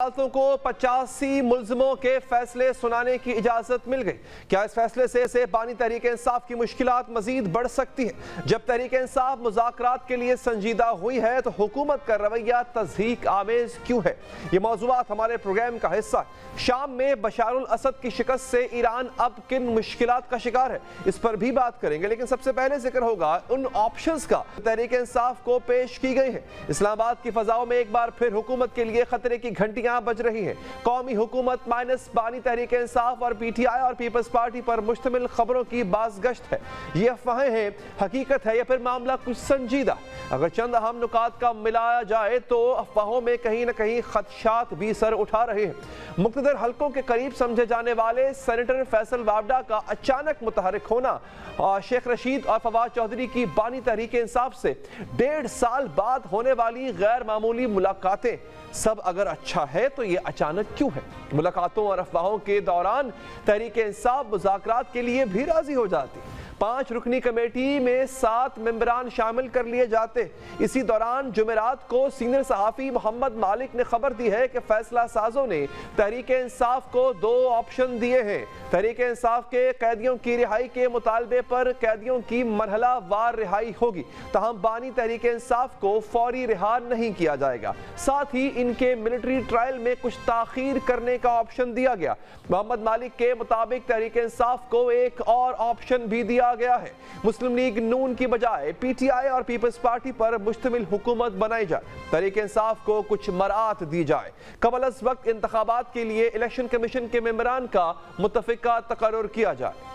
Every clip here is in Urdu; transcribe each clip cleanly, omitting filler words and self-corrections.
عدالتوں کو 85 ملزموں کے فیصلے سنانے کی اجازت مل گئی۔ کیا اس فیصلے سے بانی تحریک انصاف کی مشکلات مزید بڑھ سکتی ہیں؟ جب تحریک انصاف مذاکرات کے لیے سنجیدہ ہوئی ہے تو حکومت کا رویہ تضحیک آمیز کیوں ہے؟ یہ موضوعات ہمارے پروگرام کا حصہ ہے۔ شام میں بشار الاسد کی شکست سے ایران اب کن مشکلات کا شکار ہے، اس پر بھی بات کریں گے، لیکن سب سے پہلے ذکر ہوگا ان آپشنز کا تحریک انصاف کو پیش کی گئی ہے۔ اسلام آباد کی فضاؤں میں ایک بار پھر حکومت کے لیے خطرے کی گھنٹیاں بج رہی ہیں۔ قومی حکومت مائنس بانی تحریک انصاف اور پی ٹی آئی اور پیپلز پارٹی پر مشتمل خبروں کی بازگشت ہے۔ یہ افواہیں ہیں، حقیقت ہے یا پھر معاملہ کچھ سنجیدہ؟ اگر چند اہم نکات کا ملایا جائے تو افواہوں میں کہیں نہ کہیں خدشات بھی سر اٹھا رہے ہیں۔ مقتدر حلقوں کے قریب سمجھے جانے والے سینیٹر فیصل وابڈا کا اچانک متحرک ہونا اور شیخ رشید اور فواد چودھری کی بانی تحریک انصاف سے 1.5 سال بعد ہونے والی غیر معمولی ملاقاتیں، سب اگر اچھا ہے تو یہ اچانک کیوں ہے؟ ملاقاتوں اور افواہوں کے دوران تحریک انصاف مذاکرات کے لیے بھی راضی ہو جاتی۔ 5 رکنی کمیٹی میں 7 ممبران شامل کر لیے جاتے۔ اسی دوران جمعرات کو سینئر صحافی محمد مالک نے خبر دی ہے کہ فیصلہ سازوں نے تحریک انصاف کو 2 آپشن دیے ہیں۔ تحریک انصاف کے قیدیوں کی رہائی کے مطالبے پر قیدیوں کی مرحلہ وار رہائی ہوگی، تاہم بانی تحریک انصاف کو فوری رہا نہیں کیا جائے گا۔ ساتھ ہی ان کے ملٹری ٹرائل میں کچھ تاخیر کرنے کا آپشن دیا گیا۔ محمد مالک کے مطابق تحریک انصاف کو ایک اور آپشن بھی دیا گیا ہے، مسلم لیگ نون کی بجائے پی ٹی آئی اور پیپلز پارٹی پر مشتمل حکومت بنائی جائے، تحریک انصاف کو کچھ مراعات دی جائے، قبل از وقت انتخابات کے لیے الیکشن کمیشن کے ممبران کا متفقہ تقرر کیا جائے۔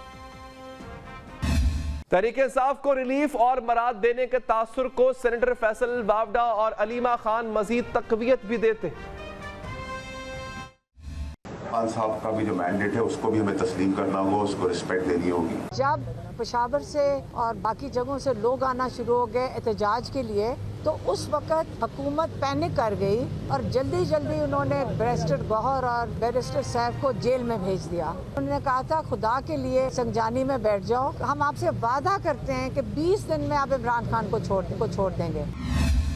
تحریک انصاف کو ریلیف اور مراعات دینے کے تاثر کو سینیٹر فیصل وابڈا اور علیمہ خان مزید تقویت بھی دیتے ہیں۔ خان صاحب کا بھی جو مینڈیٹ ہے اس کو بھی ہمیں تسلیم کرنا ہوگا، اس کو رسپیکٹ دینی ہوگی۔ جب پشاور سے اور باقی جگہوں سے لوگ آنا شروع ہو گئے احتجاج کے لیے تو اس وقت حکومت پینک کر گئی اور جلدی انہوں نے بیرسٹر گوہر اور بیرسٹر سیف کو جیل میں بھیج دیا۔ انہوں نے کہا تھا خدا کے لیے سنجانی میں بیٹھ جاؤ، ہم آپ سے وعدہ کرتے ہیں کہ 20 دن میں آپ عمران خان کو چھوڑ دیں گے۔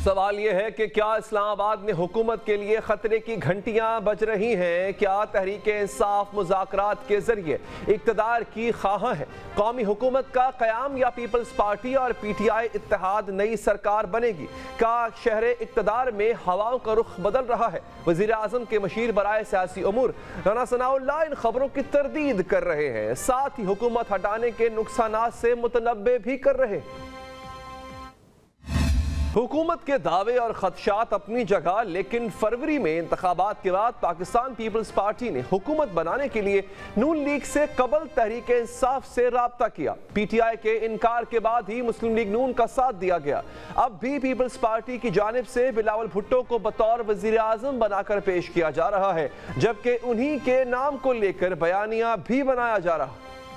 سوال یہ ہے کہ کیا اسلام آباد میں حکومت کے لیے خطرے کی گھنٹیاں بج رہی ہیں؟ کیا تحریک انصاف مذاکرات کے ذریعے اقتدار کی خواہاں ہے؟ قومی حکومت کا قیام یا پیپلز پارٹی اور پی ٹی آئی اتحاد نئی سرکار بنے گی؟ کیا شہر اقتدار میں ہواؤں کا رخ بدل رہا ہے؟ وزیر اعظم کے مشیر برائے سیاسی امور رانا ثناء اللہ ان خبروں کی تردید کر رہے ہیں، ساتھ ہی حکومت ہٹانے کے نقصانات سے متنبہ بھی کر رہے ہیں۔ حکومت کے دعوے اور خدشات اپنی جگہ، لیکن فروری میں انتخابات کے بعد پاکستان پیپلز پارٹی نے حکومت بنانے کے لیے نون لیگ سے قبل تحریک انصاف سے رابطہ کیا۔ پی ٹی آئی کے انکار کے بعد ہی مسلم لیگ نون کا ساتھ دیا گیا۔ اب بھی پیپلز پارٹی کی جانب سے بلاول بھٹو کو بطور وزیر اعظم بنا کر پیش کیا جا رہا ہے، جبکہ انہی کے نام کو لے کر بیانیہ بھی بنایا جا رہا ہے۔